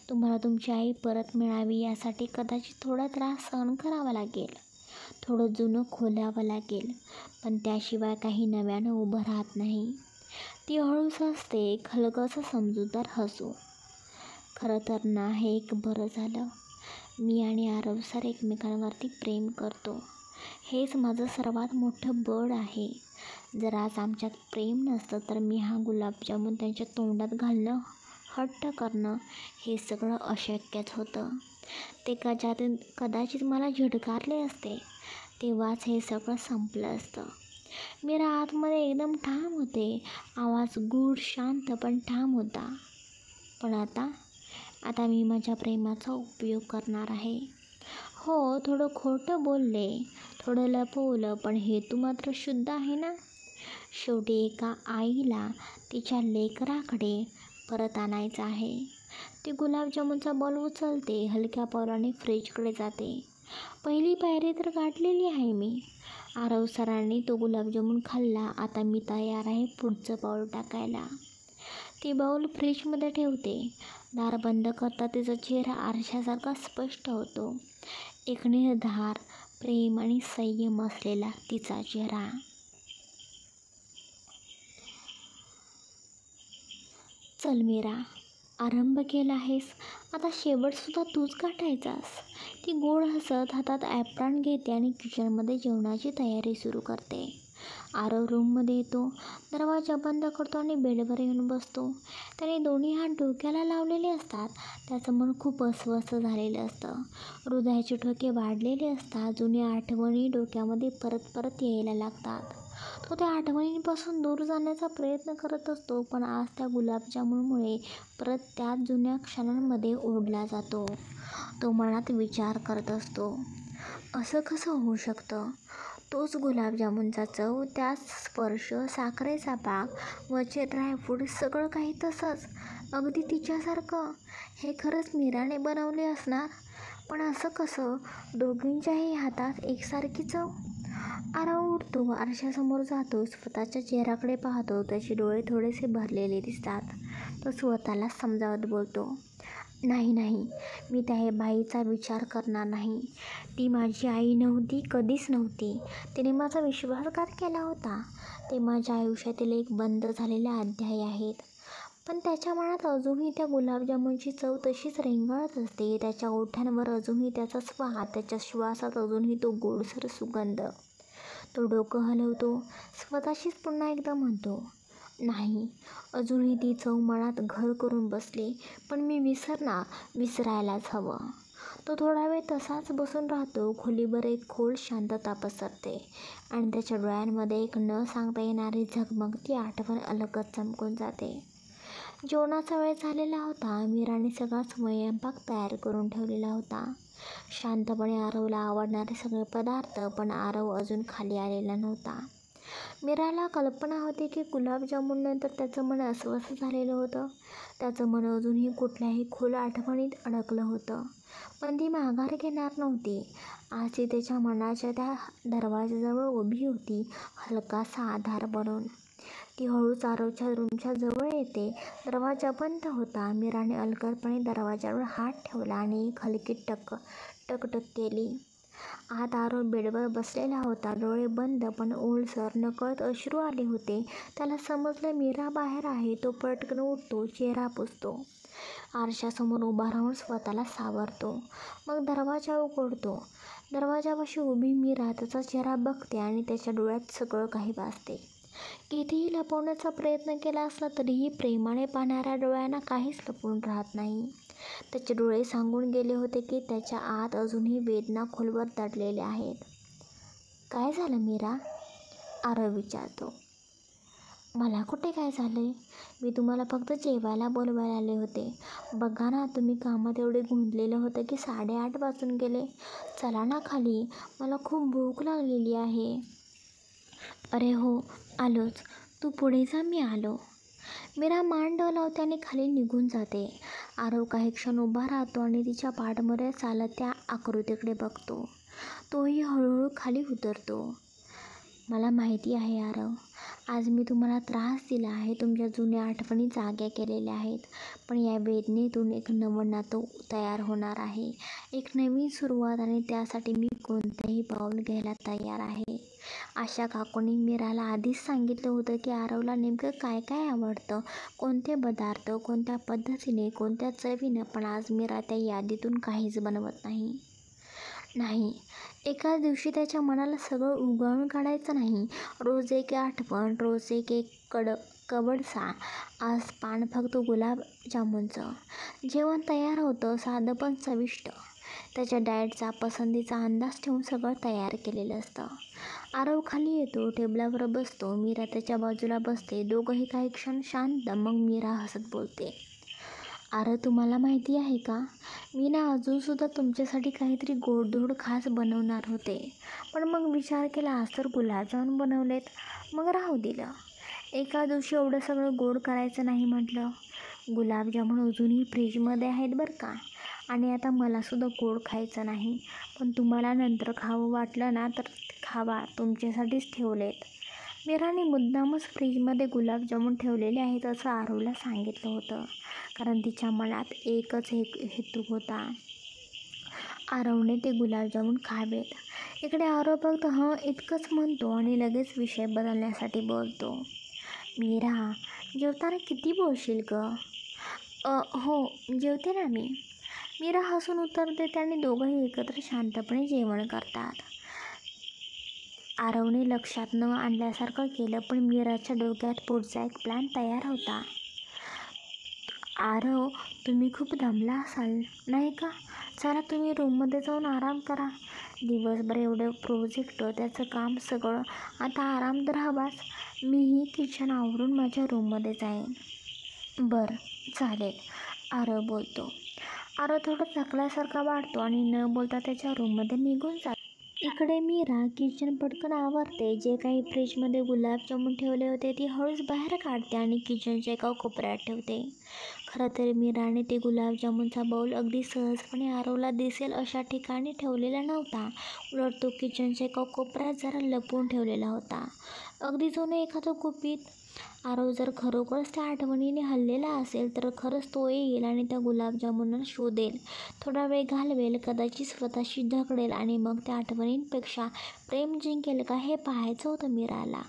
तुम्हाला तुमची आई परत मिळावी यासाठी कदाचित थोडा त्रास सहन करावा लागेल, थोडं जुनं खोलावं लागेल, पण त्याशिवाय काही नव्यानं उभं राहत नाही. ती हळूच हसते, एक हलकंसं समजूतदार हसू. खरं तर ना, हे एक बरं झालं. मी आणि आरव सर एकमेकांवरती प्रेम करतो. हेच माझं सर्वात मोठं बळ आहे. जर आज आमच्यात प्रेम नसतं तर मी हा गुलाबजामुन त्यांच्या तोंडात घालणं, हट्ट करणं, हे सगळं अशक्यच होतं. ते कदाचित मला झिडकारले असते. तेव्हाच हे सगळं संपलं असतं. मीरा आतमध्ये एकदम ठाम होते. आवाज गूढ, शांत पण ठाम होता. पण आता मी माझ्या प्रेमाचा उपयोग करणार आहे. हो, थोडं खोटं बोलले, थोडं लपवलं, पण हेतू मात्र शुद्ध आहे ना. शेवटी एका आईला तिच्या लेकराकडे परत आणायचं आहे. ती गुलाबजामुनचा बॉल उचलते, हलक्या पावलाने फ्रीजकडे जाते. पहिली पायरी तर गाठलेली आहे मी. आरव सरांनी तो गुलाबजामुन खाल्ला. आता मी तयार आहे पुढचं पाऊल टाकायला. ती बाऊल फ्रीजमध्ये ठेवते. दार बंद करता तिचा चेहरा आरशासारखा स्पष्ट होतो. एक निर्धार, प्रेम आणि संयम असलेला तिचा चेहरा. चल मीरा, आरंभ केला आहेस, आता शेवटसुद्धा तूच गाठायचास. ती गोड हसत हातात ॲप्रॉन घेते आणि किचनमध्ये जेवणाची तयारी सुरू करते. आरव रूममध्ये येतो, दरवाजा बंद करतो आणि बेडवर येऊन बसतो. त्याने दोन्ही हात डोक्याला लावलेले असतात. त्याचं मन खूप अस्वस्थ झालेलं असतं. हृदयाचे ठोके वाढलेले असतात. जुन्या आठवणी डोक्यामध्ये परत परत यायला लागतात. तो त्या आठवणींपासून दूर जाण्याचा प्रयत्न करत असतो, पण आज त्या गुलाबजामुनमुळे परत त्याच जुन्या क्षणांमध्ये ओढला जातो. तो मनात विचार करत असतो, असं कसं होऊ शकतं? तोच गुलाबजामुनचा चव, त्याच स्पर्श, साखरेचा पाक, वरचे ड्रायफ्रूट, सगळं काही तसंच, अगदी तिच्यासारखं. हे खरंच मीराने बनवले असणार. पण असं कसं? दोघींच्याही हातात एकसारखी चव. आरव उठतो, आरशासमोर जातो, स्वतःच्या चेहऱ्याकडे पाहतो. त्याचे डोळे थोडेसे भरलेले दिसतात. तो स्वतःलाच समजावत बोलतो, नाही नाही, मी त्या बाईचा विचार करणार नाही. ती माझी आई नव्हती, कधीच नव्हती. तिने माझा विश्वासघात केला होता. ते माझ्या आयुष्यातील एक बंद झालेले अध्याय आहेत. पण त्याच्या मनात अजूनही त्या गुलाबजामुनची चव तशीच रेंगाळत असते. त्याच्या ओठांवर अजूनही त्याचा स्वाद, त्याच्या श्वासात अजूनही तो गोडसर सुगंध. तो डोकं हलवतो, स्वतःशीच पुन्हा एकदा म्हणतो, नाही, अजूनही ती चव मनात घर करून बसली. पण मी विसरायलाच हवं. तो थोडा वेळ तसाच बसून राहतो. खोलीभर एक खोल शांतता पसरते आणि त्याच्या डोळ्यांमध्ये एक न सांगता येणारी झगमगती आठवण अलगद चमकून जाते. जेवणाचा वेळ झालेला होता. मीराने सगळा स्वयंपाक तयार करून ठेवलेला होता. शांतपणे आरवला आवडणारे सगळे पदार्थ. पण आरव अजून खाली आलेला नव्हता. मीराला कल्पना होती की गुलाबजामुननंतर त्याचं मन अस्वस्थ झालेलं होतं. त्याचं मन अजूनही कुठल्याही खोल आठवणीत अडकलं होतं. पण ती माघार घेणार नव्हती. आज ती त्याच्या मनाच्या त्या दरवाजाजवळ उभी होती, हलकासा आधार बनून. ती हळूच आरवच्या रूमच्या जवळ येते. दरवाजा बंद होता. मीराने अलगदपणे दरवाजावर हात ठेवला आणि एक हलकी टकटक केली. आत आरव बेडवर बसलेला होता, डोळे बंद, पण ओलसर, नकळत अश्रू आले होते. त्याला समजलं मीरा बाहेर आहे. तो पटकन उठतो, चेहरा पुसतो, आरशासमोर उभा राहून स्वतःला सावरतो. मग दरवाजा उघडतो. दरवाजापाशी उभी मीरा त्याचा चेहरा बघते आणि त्याच्या डोळ्यात सगळं काही भासते. कितीही लपवण्याचा प्रयत्न केला असला तरीही प्रेमाने पाहणाऱ्या डोळ्यांना काहीच लपून राहत नाही. त्याचे डोळे सांगून गेले होते की त्याच्या आत अजूनही वेदना खोलवर दडलेल्या आहेत. काय झालं मीरा? आरव विचारतो. मला कुठे काय झालंय? मी तुम्हाला फक्त जेवायला बोलवायला आले होते. बघा ना, तुम्ही कामात एवढे गुंतलेलं होतं की 8:30 वाजून गेले. चला ना खाली, मला खूप भूक लागलेली आहे. अरे हो, आलोच. तू पुढे जा, मी आलो. मीरा मान डोलावते आणि खाली निघून जाते. आरव काही क्षण उभा राहतो आणि तिच्या पाठमोऱ्या चालत त्या आकृतीकडे बघतो. तोही हळूहळू खाली उतरतो. मला माहिती आहे आरव, आज मी तुम्हाला त्रास दिला आहे, तुमच्या जुन्या आठवणी जाग्या केलेल्या आहेत. पण या वेदनेतून एक नवं नातं तयार होणार आहे, एक नवीन सुरुवात, आणि त्यासाठी मी कोणतंही पाऊल घ्यायला तयार आहे. आशा काकूंनी मीराला आधीच सांगितलं होतं की आरवला नेमकं काय काय आवडतं, कोणते पदार्थ, कोणत्या पद्धतीने, कोणत्या चवीनं. पण आज मीरा त्या यादीतून काहीच बनवत नाही. नाही, एकाच दिवशी त्याच्या मनाला सगळं उगाळून काढायचं नाही. रोज एक आठवण, रोज एक एक कवडसा. आज पान फक्त गुलाबजामुनचं. जेवण तयार होतं, साधं पण चविष्ट. त्याच्या डाएटचा, पसंतीचा अंदाज ठेवून सगळं तयार केलेलं असतं. आरव खाली येतो, टेबलावर बसतो. मीरा त्याच्या बाजूला बसते. दोघंही काही क्षण शांत. मग मीरा हसत बोलते, आरव, तुम्हाला माहिती आहे का, मी ना अजूनसुद्धा तुमच्यासाठी काहीतरी गोडधोड खास बनवणार होते. पण मग विचार केला, आज तर गुलाबजामुन बनवलेत, मग राहू दिलं. एका दिवशी एवढं सगळं गोड करायचं नाही म्हटलं. गुलाबजामुन अजूनही फ्रीजमध्ये आहेत बरं का. आणि आता मलासुद्धा गोड खायचं नाही. पण तुम्हाला नंतर खावं वाटलं ना तर खावा, तुमच्यासाठीच ठेवलेत. मीराने मुद्दामच फ्रीजमध्ये गुलाबजामुन ठेवलेले आहेत असं आरवला सांगितलं होतं, कारण तिच्या मनात एकच हेतू होता, आरवने ते गुलाबजामुन खावेत. इकडे आरव फक्त हं इतकंच म्हणतो आणि लगेच विषय बदलण्यासाठी बोलतो, मीरा, जेवताना किती बोलशील गं? हो, जेवते ना मी. मीरा हसून उत्तर देते आणि दोघंही एकत्र शांतपणे जेवण करतात. आरवने लक्षात न आणल्यासारखं केलं, पण मीराच्या डोक्यात पुढचा एक प्लॅन तयार होता. आरव, तुम्ही खूप दमला असाल नाही का? चला तुम्ही रूममध्ये जाऊन आराम करा. दिवसभर एवढं प्रोजेक्ट, त्याचं काम सगळं, आता आराम तर हवाच. मीही किचन आवरून माझ्या रूममध्ये जाईन. बरं, चालेल, आरव बोलतो. आरव थोडं थकल्यासारखा वाटतो आणि न बोलता त्याच्या रूममध्ये निघून जातो. इकडे मीरा किचन पटकन आवरते. जे काही फ्रीजमध्ये गुलाबजामुन ठेवले होते ती हळूच बाहेर काढते आणि किचनच्या एका कोपऱ्यात ठेवते. खरं तर मीराने ते गुलाबजामुनचा बाऊल अगदी सहजपणे आरवला दिसेल अशा ठिकाणी ठेवलेला नव्हता. उलट तो किचनच्या एका कोपऱ्यात जरा लपवून ठेवलेला होता, अगदी जणू एखादं गुपित. आरव जर खरोखरच त्या आठवणीने हललेला असेल तर खरंच तो येईल आणि त्या गुलाबजामुनला शोधेल, थोडा वेळ घालवेल, कदाचित स्वतःशी झगडेल आणि मग त्या आठवणींपेक्षा प्रेम जिंकेल का हे पाहायचं होतं मीराला.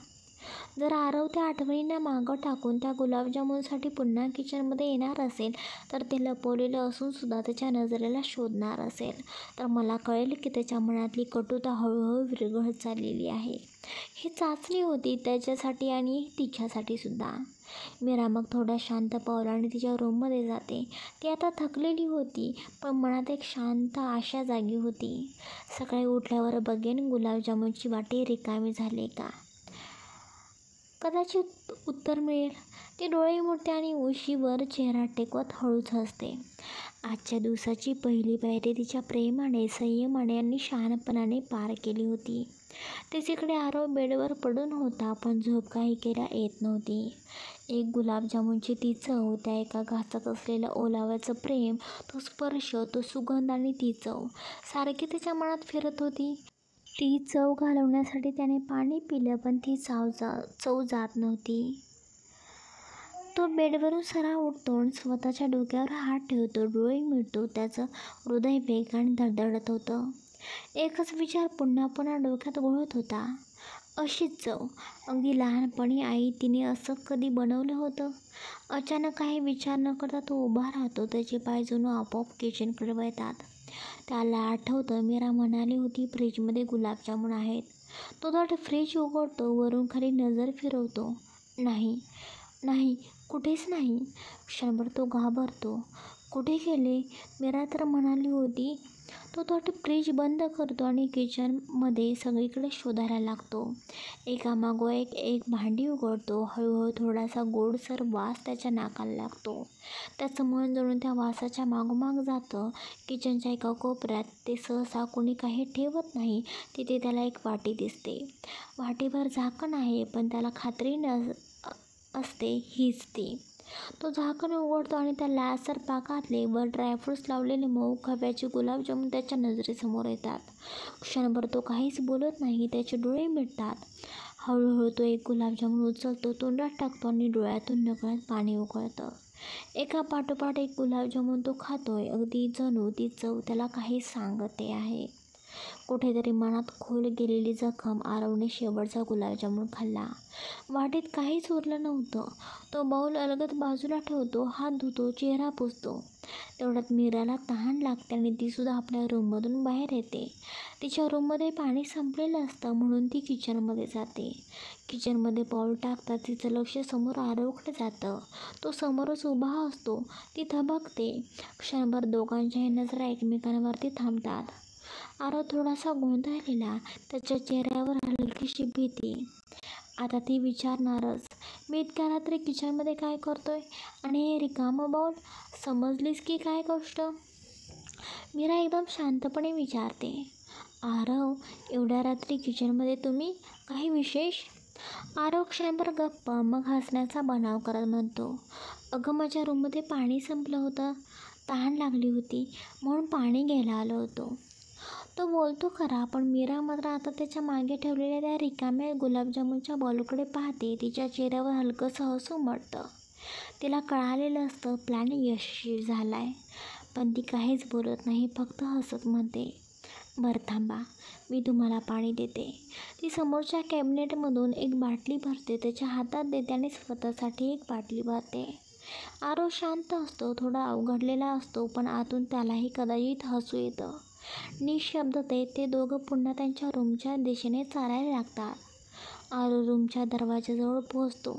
जर आरव त्या आठवणींना मागं टाकून त्या गुलाबजामुनसाठी पुन्हा किचनमध्ये येणार असेल, तर ते लपवलेलं असूनसुद्धा त्याच्या नजरेला शोधणार असेल, तर मला कळेल की त्याच्या मनातली कटुता हळूहळू विरघळत चाललेली आहे. ही चाचणी होती त्याच्यासाठी आणि तिच्यासाठी सुद्धा. मीरा मग थोड्या शांत पावलाने तिच्या रूममध्ये जाते. ती आता थकलेली होती, पण मनात एक शांत आशा जागी होती. सकाळी उठल्यावर बघेन गुलाबजामुनची वाटी रिकामी झाली का, कदाचित उत्तर मिळेल. ती डोळे मिटते आणि उशीवर चेहरा टेकवत हळूच हसते. आजच्या दिवसाची पहिली पायरी तिच्या प्रेमाने, संयमाने आणि शहाणपणाने पार केली होती. तिच्याकडे आरव बेडवर पडून होता, पण झोप काही केल्या येत नव्हती. एक गुलाबजामुनची ती चव, त्या एका घासात असलेलं ओलाव्याचं प्रेम, तो स्पर्श, तो सुगंध आणि ती चव सारखी त्याच्या मनात फिरत होती. ती चव घालवण्यासाठी त्याने पाणी पिलं, पण ती चव जात नव्हती. तो बेडवरून सरळ उठतो आणि स्वतःच्या डोक्यावर हात ठेवतो, डोळे मिटतो. त्याचं हृदय वेगाने धडधडत होतं. एकच विचार पुन्हा पुन्हा डोक्यात घोळत होता. अशीच चव, अगदी लहानपणी आई तिने असं कधी बनवलं होतं. अचानक काही विचार न करता तो उभा राहतो. त्याचे पाय जणू आपोआप किचनकडे वळतात. त्याला आठवतं मीरा म्हणाली होती फ्रीजमध्ये गुलाबजामुन आहेत. तो धड फ्रीज उघडतो, वरून खाली नजर फिरवतो. नाही नाही, कुठेच नाही. क्षणभर तो घाबरतो. कुठे गेले? मीरा तर म्हणाली होती. तो थोडं फ्रीज बंद करतो आणि किचनमध्ये सगळीकडे शोधायला लागतो. एकामागोमाग एक भांडी उघडतो. हळूहळू थोडासा गोडसर वास त्याच्या नाकाला लागतो. त्याचं मन जणू त्या वासाच्या मागोमाग जातं. किचनच्या एका कोपऱ्यात, ते सहसा कोणी काही ठेवत नाही, तिथे त्याला एक वाटी दिसते. वाटीभर झाकण आहे, पण त्याला खात्री असते हीच ती. तो झाकण उघडतो आणि त्या लालसर पाकातले, वर ड्रायफ्रुट्स लावलेले मऊ खव्याचे गुलाबजामुन त्याच्या नजरेसमोर येतात. क्षणभर तो काहीच बोलत नाही. त्याचे डोळे मिटतात. हळूहळू तो एक गुलाबजामुन उचलतो, तोंडात टाकतो आणि डोळ्यातून नकळत पाणी उकळतं. एका पाठोपाठ एक गुलाबजामुन तो खातोय, अगदी जणू ती चव त्याला काही सांगते आहे. कुठेतरी मनात खोल गेलेली जखम. आरवने शेवटचा गुलाबजामुन खाल्ला. वाटीत काहीच उरलं नव्हतं. तो बाऊल अलगद बाजूला ठेवतो, हात धुतो, चेहरा पुसतो. तेवढ्यात मीराला तहान लागते आणि तीसुद्धा आपल्या रूममधून बाहेर येते. तिच्या रूममध्ये पाणी संपलेलं असतं, म्हणून ती किचनमध्ये जाते. किचनमध्ये पाऊल टाकताच तिचं लक्ष समोर आरवकडे जातं. तो समोरच उभा असतो. ती थबकते. क्षणभर दोघांच्याही नजरा एकमेकांवरती थांबतात. आरव थोडासा गोंधळलेला, त्याच्या चेहऱ्यावर हलकीशी भीती. आता ती विचारणारच, मी इतक्या रात्री किचनमध्ये काय करतोय? आणि हे रिकामं बाऊल, समजलीस की काय गोष्ट? मीरा एकदम शांतपणे विचारते. आरव, एवढ्या रात्री किचनमध्ये तुम्ही? काही विशेष? आरव क्षणभर गप्प, मग हसण्याचा बनाव करत म्हणतो, अगं माझ्या रूममध्ये पाणी संपलं होतं, तहान लागली होती, म्हणून पाणी घ्यायला आलो होतो. तो बोलतो खरा, पण मीरा मात्र आता त्याच्या मागे ठेवलेल्या त्या रिकाम्या गुलाबजामुनच्या बाऊलकडे पाहते. तिच्या चेहऱ्यावर हलकंसं हसू उमटतं. तिला कळालेलं असतं प्लॅन यशस्वी झालाय, पण ती काहीच बोलत नाही, फक्त हसत म्हणते, बरं थांबा, मी तुम्हाला पाणी देते. ती समोरच्या कॅबिनेटमधून एक बाटली भरते, त्याच्या हातात देते आणि स्वतःसाठी एक बाटली भरते. आरव शांत असतो, थोडा अवघडलेला असतो, पण आतून त्यालाही कदाचित हसू येतं. निःशब्दतेत ते दोघं पुन्हा त्यांच्या रूमच्या दिशेने चालायला लागतात. आरव रूमच्या दरवाजाजवळ पोहोचतो.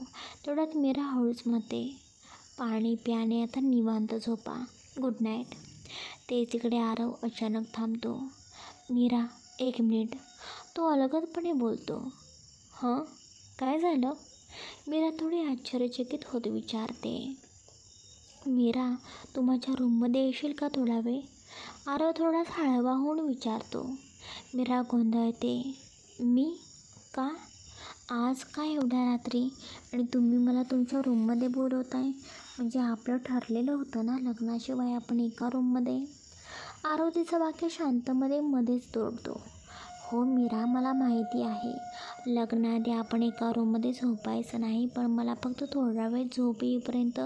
तेवढ्यात मीरा हळूच म्हणते, पाणी प्याने आता निवांत झोपा. Good night. ते तिकडे आरव अचानक थांबतो. मीरा, 1 मिनिट. तो अलगदपणे बोलतो. हं, काय झालं? मीरा थोडी आश्चर्यचकित होत विचारते. मीरा, तू माझ्या रूममध्ये येशील का थोडा वेळ? आरव थोडाच हळवा होऊन विचारतो. मीरा गोंधळते. मी? का? आज काय एवढ्या रात्री? आणि तुम्ही मला तुमच्या रूममध्ये बोलवताय? म्हणजे आपलं ठरलेलं होतं ना लग्नाशिवाय आपण एका रूममध्ये? आरव तिचं वाक्य शांतमध्ये मध्येच तोडतो. हो मीरा, मला माहिती आहे. लग्नाआधी आपण एका रूममध्ये झोपायचं नाही, पण मला फक्त थोडा वेळ झोप येईपर्यंत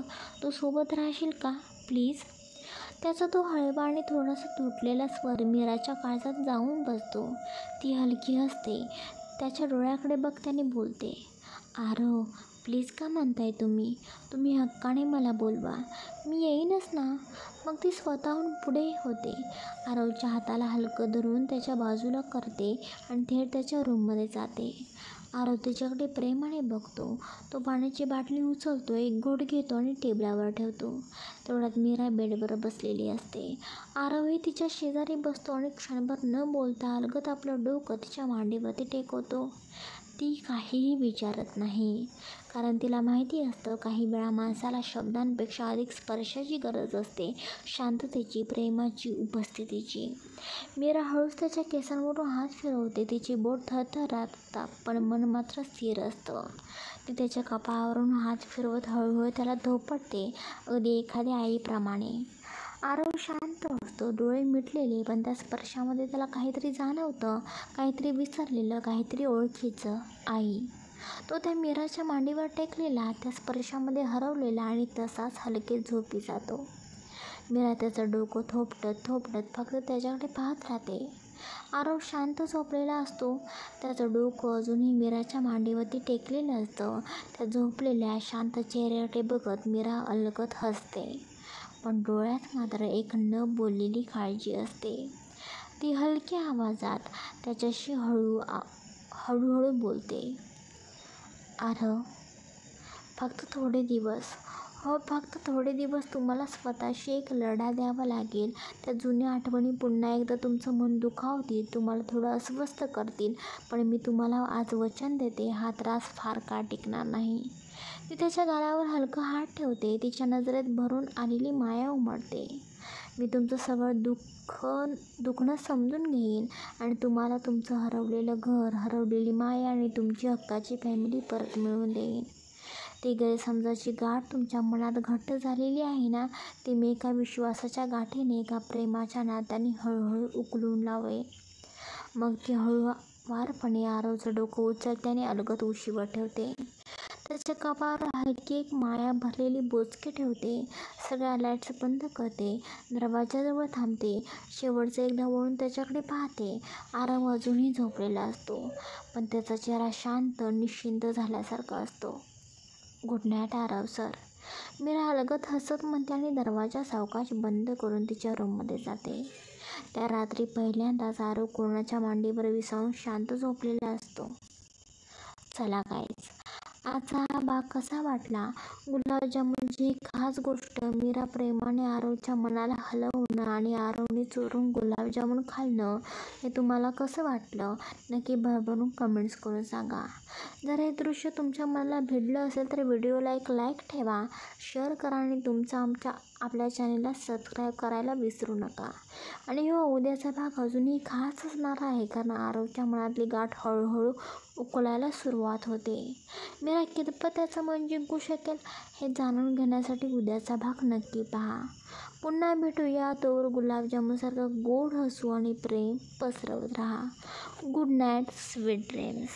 तू सोबत राहशील का प्लीज? त्याचा तो हळवा आणि थोडासा तुटलेला स्वर मीराच्या काळजात जाऊन बसतो. ती हलकी हसते. त्याच्या डोळ्याकडे बघत्याने बोलते. आरव, प्लीज का म्हणताय तुम्ही? तुम्ही हक्काने मला बोलवा, मी येईनच ना. मग ती स्वतःहून पुढे होते. आरवच्या हाताला हलकं धरून त्याच्या बाजूला करते आणि थेट त्याच्या रूममध्ये जाते. आरव तिच्याकडे प्रेमाने बघतो. तो पाण्याची बाटली उचलतो, एक घोट घेतो आणि टेबलावर ठेवतो. तेवढ्यात मीरा बेडवर बसलेली असते. आरवही तिच्या शेजारी बसतो आणि क्षणभर न बोलता अलगद आपलं डोकं तिच्या मांडीवरती टेकवतो. ती काहीही विचारत नाही, कारण तिला माहिती असतं काही वेळा माणसाला शब्दांपेक्षा अधिक स्पर्शाची गरज असते, शांततेची, प्रेमाची, उपस्थितीची. मीरा हळूच त्याच्या केसांवरून हात फिरवते. तिची बोट थरथरतात, पण मन मात्र स्थिर असतं. ती त्याच्या कपाळावरून हात फिरवत हळूहळू त्याला धोपटते, अगदी एखाद्या आईप्रमाणे. आरव शांत असतो, डोळे मिटलेले, पण त्या स्पर्शामध्ये त्याला काहीतरी जाणवतं, काहीतरी विसरलेलं, काहीतरी ओळखीचं. आई. तो त्या मीराच्या मांडीवर टेकलेला, त्या स्पर्शामध्ये हरवलेला आणि तसाच हलकेच झोपी जातो. मीरा त्याचं डोकं थोपटत फक्त त्याच्याकडे पाहत राहते. आरव शांत झोपलेला असतो. त्याचं डोकं अजूनही मीराच्या मांडीवरती टेकलेलं असतं. त्या झोपलेल्या शांत चेहऱ्याकडे बघत मीरा अलगद हसते, पण डोळ्यात मात्र एक न बोललेली काळजी असते. ती हलक्या आवाजात त्याच्याशी हळूहळू बोलते. आरव, फक्त थोडे दिवस, हो फक्त थोडे दिवस तुम्हाला स्वतःशी एक लढा द्यावा लागेल. त्या जुन्या आठवणी पुन्हा एकदा तुमचं मन दुखावतील, तुम्हाला थोडं अस्वस्थ करतील, पण मी तुम्हाला आज वचन देते, हा त्रास फार काळ टिकणार नाही. ती त्याच्या गालावर हलका हात ठेवते. तिच्या नजरेत भरून आलेली माया उमटते. मी तुमचं सगळं दुखणं समजून घेईन आणि तुम्हाला तुमचं हरवलेलं घर, हरवलेली माया आणि तुमची हक्काची फॅमिली परत मिळवून देईन. ती गैरसमजाची गाठ तुमच्या मनात घट्ट झालेली आहे ना, ती मी एका विश्वासाच्या गाठीने, एका प्रेमाच्या नात्याने हळूहळू उकलून लावेन. मग ती हळूवारपणे आरवचं डोकं उचलते आणि अलगद उशीवर ठेवते. त्याच्या कपाळावर हलकी एक माया भरलेली बोचके ठेवते. सगळ्या लाईट्स बंद करते. दरवाजाजवळ थांबते. शेवटचं एकदा वळून त्याच्याकडे पाहते. आरव अजूनही झोपलेला असतो, पण त्याचा चेहरा शांत, निश्चिंत झाल्यासारखा असतो. Good night Aarav sir. Meera अलगद हसत म्हणते आणि दरवाजा सावकाश बंद करून तिच्या रूममध्ये जाते. त्या रात्री पहिल्यांदाच आरव कोणाच्या मांडीवर विसावून शांत झोपलेला असतो. चला गाईज, आजचा हा भाग कसा वाटला? गुलाबजामुनची ही खास गोष्ट मीरा प्रेमाने आरवच्या मनाला हलवणं आणि आरवने चोरून गुलाबजामुन खाल्लं, हे तुम्हाला कसं वाटलं? नक्की भरभरून कमेंट्स करून सांगा. जर हे दृश्य तुमच्या मनाला भिडलं असेल तर व्हिडिओला एक लाईक ठेवा, शेअर करा आणि आपल्या चॅनेलला सबस्क्राईब करायला विसरू नका. आणि हो, उद्याचा भाग अजूनही खास असणार आहे, कारण आरवच्या मनातली गाठ हळूहळू उकलायला सुरुवात होते. मीरा कितपत त्याचं मन जिंकू शकेल हे जाणून घेण्यासाठी उद्याचा भाग नक्की पहा. पुन्हा भेटूया, तोवर गुलाबजामुनसारखं गोड हसू आणि प्रेम पसरवत राहा. Good night, sweet dreams.